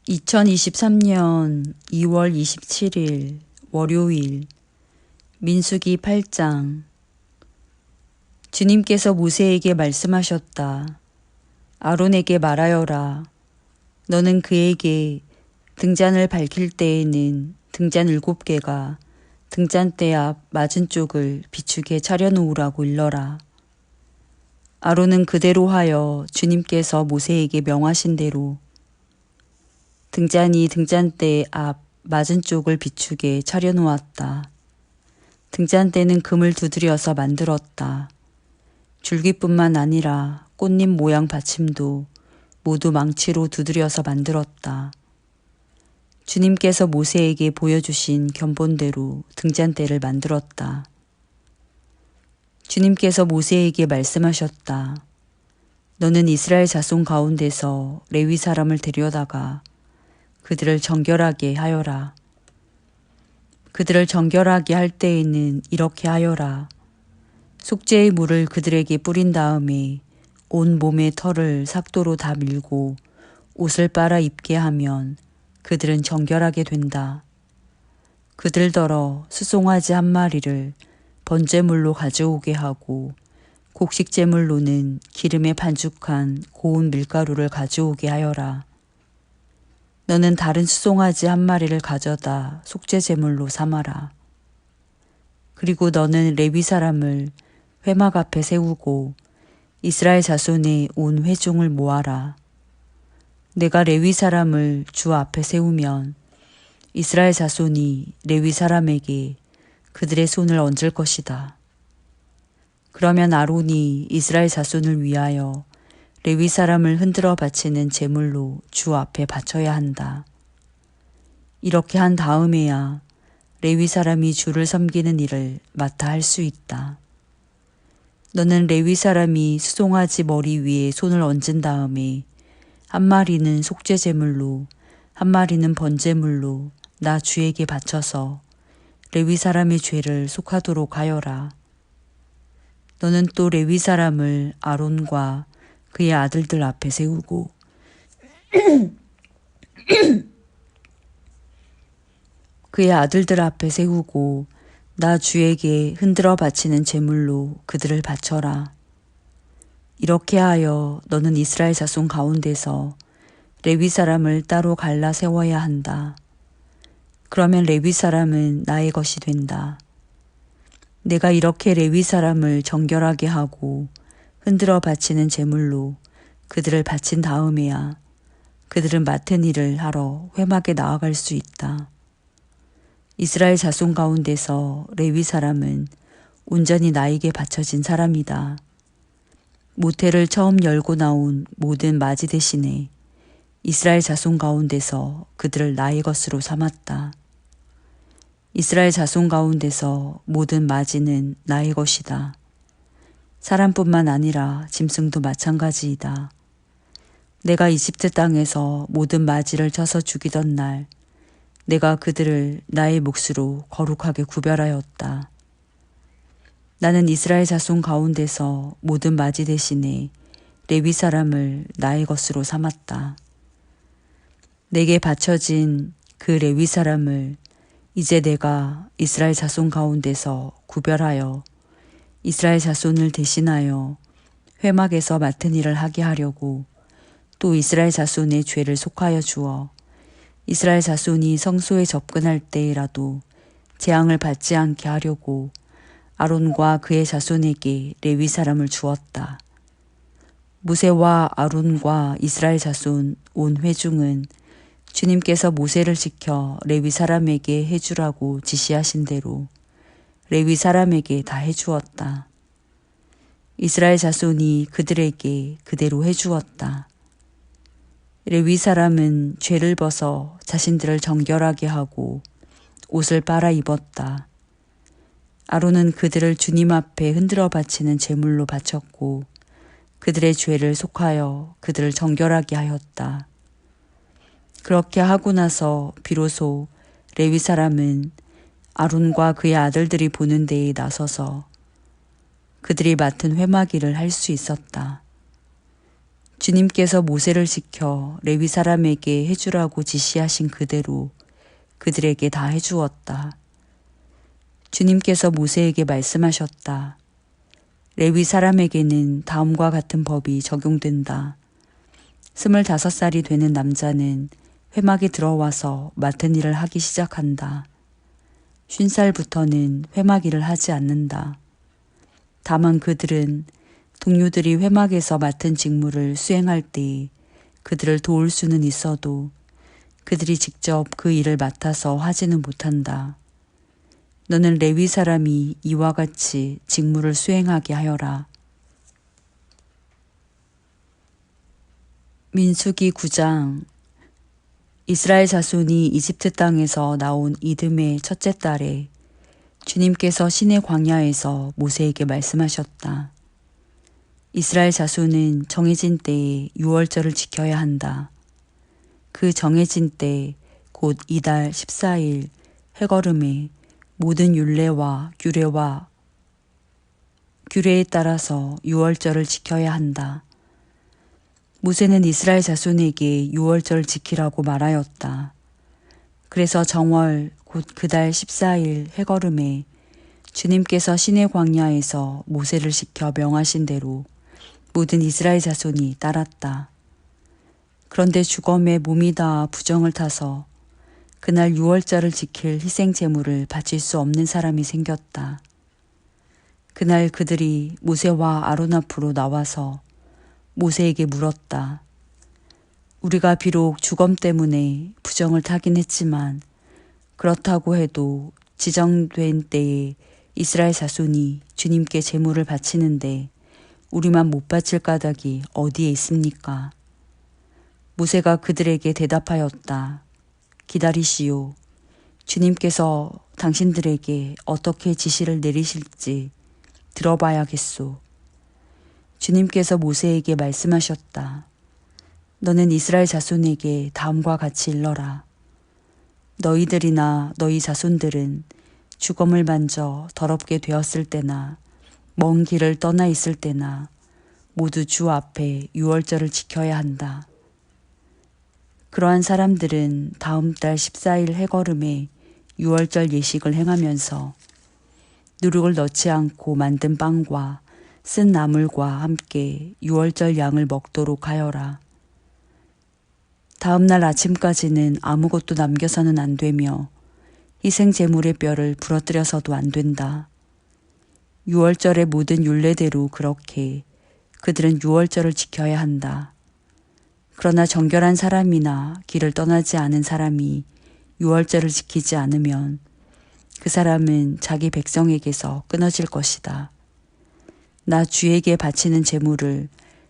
2023년 2월 27일 월요일 민수기 8장. 주님께서 모세에게 말씀하셨다. 아론에게 말하여라. 너는 그에게 등잔을 밝힐 때에는 등잔 7개가 등잔대 앞 맞은 쪽을 비추게 차려놓으라고 일러라. 아론은 그대로 하여 주님께서 모세에게 명하신 대로 등잔이 등잔대 앞 맞은 쪽을 비추게 차려놓았다. 등잔대는 금을 두드려서 만들었다. 줄기뿐만 아니라 꽃잎 모양 받침도 모두 망치로 두드려서 만들었다. 주님께서 모세에게 보여주신 견본대로 등잔대를 만들었다. 주님께서 모세에게 말씀하셨다. 너는 이스라엘 자손 가운데서 레위 사람을 데려다가 그들을 정결하게 하여라. 그들을 정결하게 할 때에는 이렇게 하여라. 속죄의 물을 그들에게 뿌린 다음에 온 몸의 털을 삭도로 다 밀고 옷을 빨아 입게 하면 그들은 정결하게 된다. 그들더러 수송아지 1마리를 번제물로 가져오게 하고 곡식제물로는 기름에 반죽한 고운 밀가루를 가져오게 하여라. 너는 다른 수송아지 1마리를 가져다 속죄제물로 삼아라. 그리고 너는 레위 사람을 회막 앞에 세우고 이스라엘 자손의 온 회중을 모아라. 내가 레위 사람을 주 앞에 세우면 이스라엘 자손이 레위 사람에게 그들의 손을 얹을 것이다. 그러면 아론이 이스라엘 자손을 위하여 레위 사람을 흔들어 바치는 제물로 주 앞에 바쳐야 한다. 이렇게 한 다음에야 레위 사람이 주를 섬기는 일을 맡아 할 수 있다. 너는 레위 사람이 수송아지 머리 위에 손을 얹은 다음에 1마리는 속죄제물로 1마리는 번제물로 나 주에게 바쳐서 레위 사람의 죄를 속하도록 하여라. 너는 또 레위 사람을 아론과 그의 아들들 앞에 세우고 그의 아들들 앞에 세우고 나 주에게 흔들어 바치는 제물로 그들을 바쳐라. 이렇게 하여 너는 이스라엘 자손 가운데서 레위 사람을 따로 갈라 세워야 한다. 그러면 레위 사람은 나의 것이 된다. 내가 이렇게 레위 사람을 정결하게 하고 흔들어 바치는 제물로 그들을 바친 다음에야 그들은 맡은 일을 하러 회막에 나아갈 수 있다. 이스라엘 자손 가운데서 레위 사람은 온전히 나에게 바쳐진 사람이다. 모태를 처음 열고 나온 모든 맞이 대신에 이스라엘 자손 가운데서 그들을 나의 것으로 삼았다. 이스라엘 자손 가운데서 모든 맞이는 나의 것이다. 사람뿐만 아니라 짐승도 마찬가지이다. 내가 이집트 땅에서 모든 맞이를 쳐서 죽이던 날 내가 그들을 나의 몫으로 거룩하게 구별하였다. 나는 이스라엘 자손 가운데서 모든 맞이 대신에 레위 사람을 나의 것으로 삼았다. 내게 바쳐진 그 레위 사람을 이제 내가 이스라엘 자손 가운데서 구별하여 이스라엘 자손을 대신하여 회막에서 맡은 일을 하게 하려고 또 이스라엘 자손의 죄를 속하여 주어 이스라엘 자손이 성소에 접근할 때라도 재앙을 받지 않게 하려고 아론과 그의 자손에게 레위 사람을 주었다. 모세와 아론과 이스라엘 자손 온 회중은 주님께서 모세를 시켜 레위 사람에게 해주라고 지시하신 대로 레위 사람에게 다 해주었다. 이스라엘 자손이 그들에게 그대로 해주었다. 레위 사람은 죄를 벗어 자신들을 정결하게 하고 옷을 빨아 입었다. 아론은 그들을 주님 앞에 흔들어 바치는 제물로 바쳤고 그들의 죄를 속하여 그들을 정결하게 하였다. 그렇게 하고 나서 비로소 레위 사람은 아론과 그의 아들들이 보는 데에 나서서 그들이 맡은 회막 일을 할 수 있었다. 주님께서 모세를 시켜 레위 사람에게 해주라고 지시하신 그대로 그들에게 다 해주었다. 주님께서 모세에게 말씀하셨다. 레위 사람에게는 다음과 같은 법이 적용된다. 25살이 되는 남자는 회막에 들어와서 맡은 일을 하기 시작한다. 50살부터는 회막 일을 하지 않는다. 다만 그들은 동료들이 회막에서 맡은 직무를 수행할 때 그들을 도울 수는 있어도 그들이 직접 그 일을 맡아서 하지는 못한다. 너는 레위 사람이 이와 같이 직무를 수행하게 하여라. 민수기 9장. 이스라엘 자손이 이집트 땅에서 나온 이듬해 첫째 달에 주님께서 시내 광야에서 모세에게 말씀하셨다. 이스라엘 자손은 정해진 때에 유월절을 지켜야 한다. 그 정해진 때 곧 이달 14일 해걸음에 모든 율례와 규례에 따라서 유월절을 지켜야 한다. 모세는 이스라엘 자손에게 유월절을 지키라고 말하였다. 그래서 정월 곧 그달 14일 해걸음에 주님께서 시내 광야에서 모세를 시켜 명하신 대로 모든 이스라엘 자손이 따랐다. 그런데 주검에 몸이 닿아 부정을 타서 그날 유월절을 지킬 희생 제물을 바칠 수 없는 사람이 생겼다. 그날 그들이 모세와 아론 앞으로 나와서 모세에게 물었다. 우리가 비록 주검 때문에 부정을 타긴 했지만 그렇다고 해도 지정된 때에 이스라엘 자손이 주님께 제물을 바치는데 우리만 못 바칠 까닭이 어디에 있습니까? 모세가 그들에게 대답하였다. 기다리시오. 주님께서 당신들에게 어떻게 지시를 내리실지 들어봐야겠소. 주님께서 모세에게 말씀하셨다. 너는 이스라엘 자손에게 다음과 같이 일러라. 너희들이나 너희 자손들은 주검을 만져 더럽게 되었을 때나 먼 길을 떠나 있을 때나 모두 주 앞에 유월절을 지켜야 한다. 그러한 사람들은 다음 달 14일 해걸음에 유월절 예식을 행하면서 누룩을 넣지 않고 만든 빵과 쓴 나물과 함께 유월절 양을 먹도록 하여라. 다음 날 아침까지는 아무것도 남겨서는 안 되며 희생 제물의 뼈를 부러뜨려서도 안 된다. 유월절의 모든 율례대로 그렇게 그들은 유월절을 지켜야 한다. 그러나 정결한 사람이나 길을 떠나지 않은 사람이 유월절을 지키지 않으면 그 사람은 자기 백성에게서 끊어질 것이다. 나 주에게 바치는 제물을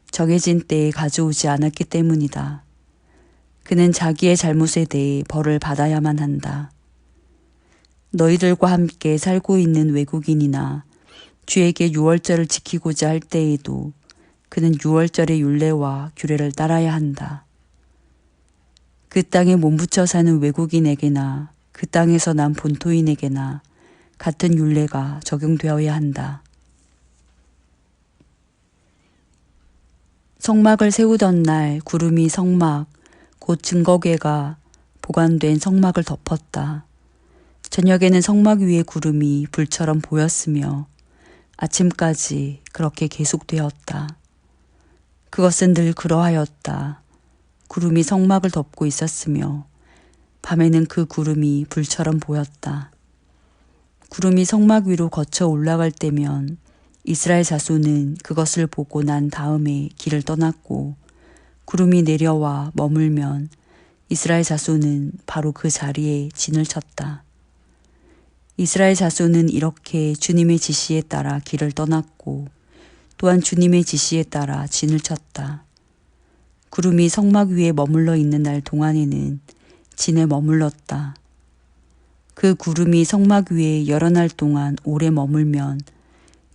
정해진 때에 가져오지 않았기 때문이다. 그는 자기의 잘못에 대해 벌을 받아야만 한다. 너희들과 함께 살고 있는 외국인이나 주에게 유월절을 지키고자 할 때에도 그는 유월절의 율례와 규례를 따라야 한다. 그 땅에 몸붙여 사는 외국인에게나 그 땅에서 난 본토인에게나 같은 율례가 적용되어야 한다. 성막을 세우던 날 구름이 성막, 곧 증거궤가 보관된 성막을 덮었다. 저녁에는 성막 위에 구름이 불처럼 보였으며 아침까지 그렇게 계속되었다. 그것은 늘 그러하였다. 구름이 성막을 덮고 있었으며 밤에는 그 구름이 불처럼 보였다. 구름이 성막 위로 거쳐 올라갈 때면 이스라엘 자손은 그것을 보고 난 다음에 길을 떠났고 구름이 내려와 머물면 이스라엘 자손은 바로 그 자리에 진을 쳤다. 이스라엘 자손은 이렇게 주님의 지시에 따라 길을 떠났고 또한 주님의 지시에 따라 진을 쳤다. 구름이 성막 위에 머물러 있는 날 동안에는 진에 머물렀다. 그 구름이 성막 위에 여러 날 동안 오래 머물면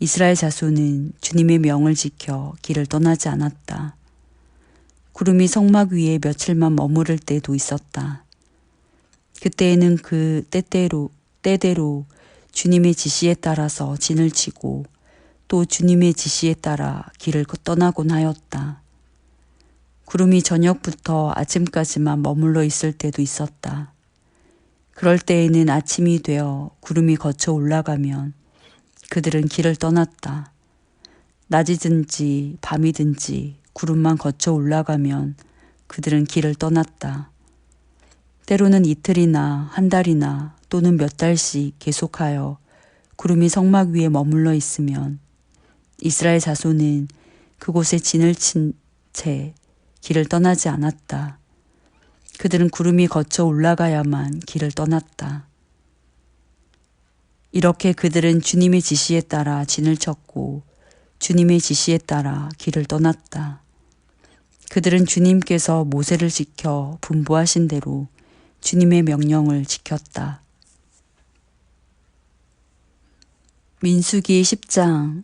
이스라엘 자손은 주님의 명을 지켜 길을 떠나지 않았다. 구름이 성막 위에 며칠만 머무를 때도 있었다. 그때에는 그 때대로 주님의 지시에 따라서 진을 치고 또 주님의 지시에 따라 길을 떠나곤 하였다. 구름이 저녁부터 아침까지만 머물러 있을 때도 있었다. 그럴 때에는 아침이 되어 구름이 거쳐 올라가면 그들은 길을 떠났다. 낮이든지 밤이든지 구름만 거쳐 올라가면 그들은 길을 떠났다. 때로는 이틀이나 한 달이나 또는 몇 달씩 계속하여 구름이 성막 위에 머물러 있으면 이스라엘 자손은 그곳에 진을 친 채 길을 떠나지 않았다. 그들은 구름이 거쳐 올라가야만 길을 떠났다. 이렇게 그들은 주님의 지시에 따라 진을 쳤고 주님의 지시에 따라 길을 떠났다. 그들은 주님께서 모세를 지켜 분부하신 대로 주님의 명령을 지켰다. 민수기 10장.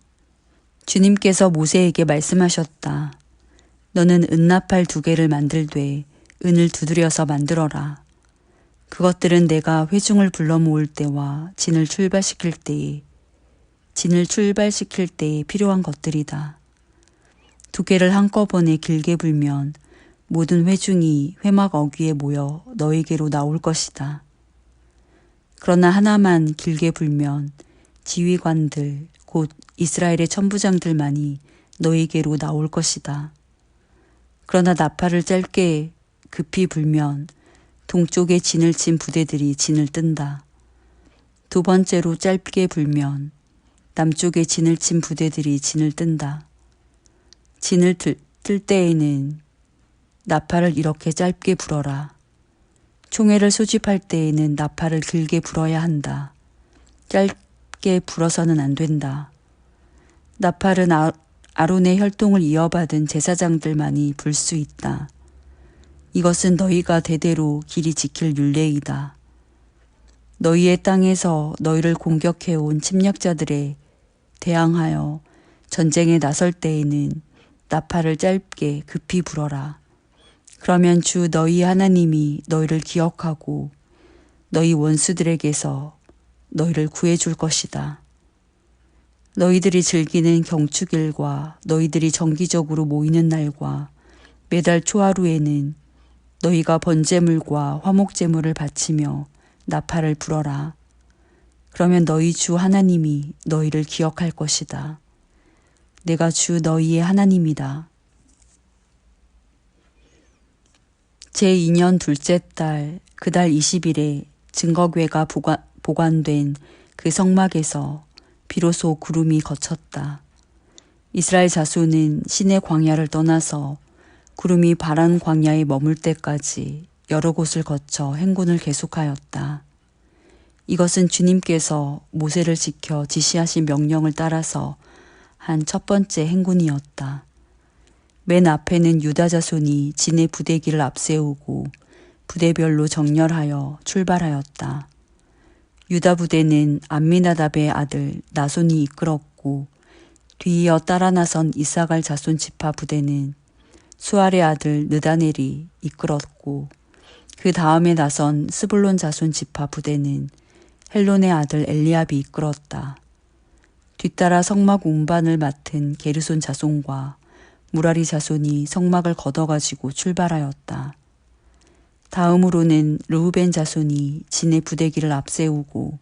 주님께서 모세에게 말씀하셨다. 너는 은나팔 2개를 만들되 은을 두드려서 만들어라. 그것들은 내가 회중을 불러 모을 때와 진을 출발시킬 때에 필요한 것들이다. 2개를 한꺼번에 길게 불면 모든 회중이 회막 어귀에 모여 너에게로 나올 것이다. 그러나 하나만 길게 불면 지휘관들 곧 이스라엘의 천부장들만이 너에게로 나올 것이다. 그러나 나팔을 짧게 급히 불면 동쪽에 진을 친 부대들이 진을 뜬다. 2번째로 짧게 불면 남쪽에 진을 친 부대들이 진을 뜬다. 진을 뜰 때에는 나팔을 이렇게 짧게 불어라. 총회를 소집할 때에는 나팔을 길게 불어야 한다. 짧게 불어서는 안 된다. 나팔은 아론의 혈통을 이어받은 제사장들만이 불 수 있다. 이것은 너희가 대대로 길이 지킬 율례이다. 너희의 땅에서 너희를 공격해온 침략자들에 대항하여 전쟁에 나설 때에는 나팔을 짧게 급히 불어라. 그러면 주 너희 하나님이 너희를 기억하고 너희 원수들에게서 너희를 구해줄 것이다. 너희들이 즐기는 경축일과 너희들이 정기적으로 모이는 날과 매달 초하루에는 너희가 번제물과 화목제물을 바치며 나팔을 불어라. 그러면 너희 주 하나님이 너희를 기억할 것이다. 내가 주 너희의 하나님이다. 제2년 둘째 달 그달 20일에 증거궤가 보관된 그 성막에서 비로소 구름이 거쳤다. 이스라엘 자손은 시내 광야를 떠나서 구름이 바란 광야에 머물 때까지 여러 곳을 거쳐 행군을 계속하였다. 이것은 주님께서 모세를 지켜 지시하신 명령을 따라서 한 첫 번째 행군이었다. 맨 앞에는 유다 자손이 진의 부대기를 앞세우고 부대별로 정렬하여 출발하였다. 유다 부대는 암미나답의 아들 나손이 이끌었고 뒤이어 따라 나선 이사갈 자손 지파 부대는 수알의 아들 느다넬이 이끌었고 그 다음에 나선 스불론 자손 지파 부대는 헬론의 아들 엘리압이 이끌었다. 뒤따라 성막 운반을 맡은 게르손 자손과 무라리 자손이 성막을 걷어가지고 출발하였다. 다음으로는 르우벤 자손이 진의 부대기를 앞세우고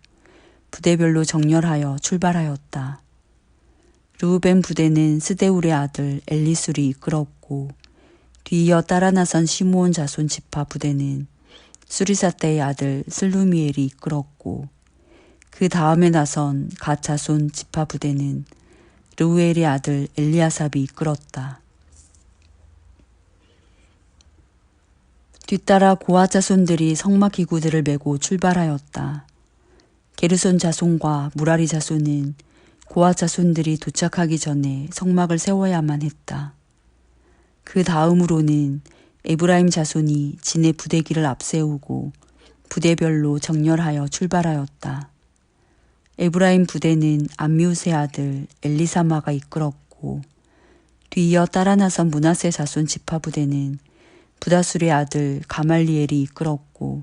부대별로 정렬하여 출발하였다. 르우벤 부대는 스데울의 아들 엘리술이 이끌었고 뒤이어 따라 나선 시므온 자손 지파 부대는 수리사떼의 아들 슬루미엘이 이끌었고 그 다음에 나선 갓 자손 지파 부대는 르우엘의 아들 엘리아삽이 이끌었다. 뒤따라 고아 자손들이 성막 기구들을 메고 출발하였다. 게르손 자손과 무라리 자손은 고아 자손들이 도착하기 전에 성막을 세워야만 했다. 그 다음으로는 에브라임 자손이 진의 부대기를 앞세우고 부대별로 정렬하여 출발하였다. 에브라임 부대는 암미우스의 아들 엘리사마가 이끌었고 뒤이어 따라 나선 므낫세 자손 지파 부대는 부다술의 아들 가말리엘이 이끌었고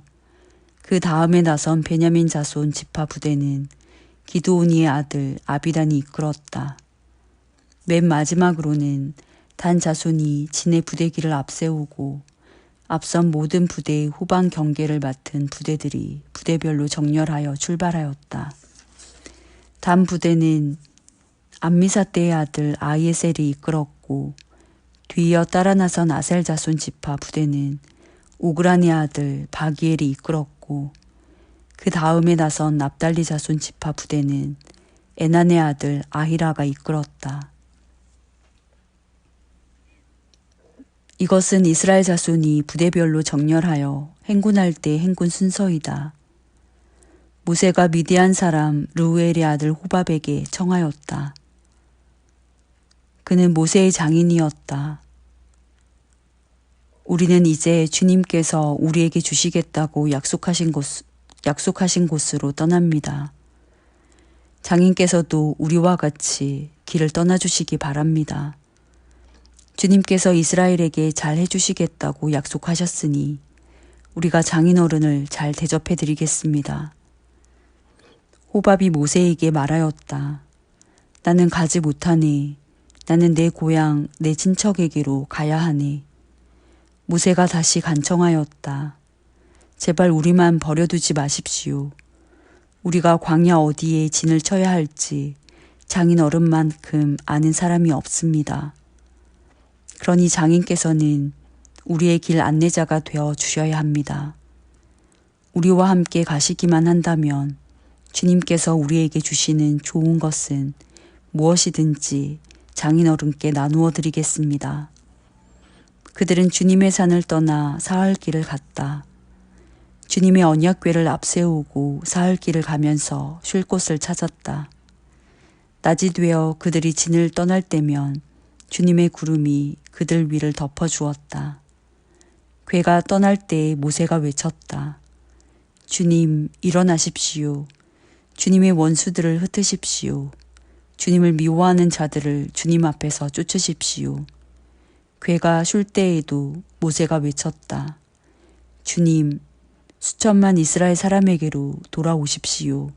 그 다음에 나선 베냐민 자손 지파 부대는 기드오니의 아들 아비단이 이끌었다. 맨 마지막으로는 단 자손이 진의 부대기를 앞세우고 앞선 모든 부대의 후방 경계를 맡은 부대들이 부대별로 정렬하여 출발하였다. 단 부대는 암미사대의 아들 아이에셀이 이끌었고 뒤이어 따라 나선 아셀 자손 지파 부대는 오그란의 아들 바기엘이 이끌었고 그 다음에 나선 납달리 자손 지파 부대는 에난의 아들 아히라가 이끌었다. 이것은 이스라엘 자손이 부대별로 정렬하여 행군할 때 행군 순서이다. 모세가 미디안 사람 르우엘의 아들 호밥에게 청하였다. 그는 모세의 장인이었다. 우리는 이제 주님께서 우리에게 주시겠다고 약속하신 곳으로 떠납니다. 장인께서도 우리와 같이 길을 떠나주시기 바랍니다. 주님께서 이스라엘에게 잘 해주시겠다고 약속하셨으니 우리가 장인어른을 잘 대접해드리겠습니다. 호밥이 모세에게 말하였다. 나는 가지 못하네. 나는 내 고향, 내 친척에게로 가야 하네. 모세가 다시 간청하였다. 제발 우리만 버려두지 마십시오. 우리가 광야 어디에 진을 쳐야 할지 장인 어른만큼 아는 사람이 없습니다. 그러니 장인께서는 우리의 길 안내자가 되어 주셔야 합니다. 우리와 함께 가시기만 한다면 주님께서 우리에게 주시는 좋은 것은 무엇이든지 장인 어른께 나누어 드리겠습니다. 그들은 주님의 산을 떠나 사흘길을 갔다. 주님의 언약궤를 앞세우고 사흘길을 가면서 쉴 곳을 찾았다. 낮이 되어 그들이 진을 떠날 때면 주님의 구름이 그들 위를 덮어주었다. 궤가 떠날 때 모세가 외쳤다. 주님, 일어나십시오. 주님의 원수들을 흩으십시오. 주님을 미워하는 자들을 주님 앞에서 쫓으십시오. 궤가 쉴 때에도 모세가 외쳤다. 주님, 수천만 이스라엘 사람에게로 돌아오십시오.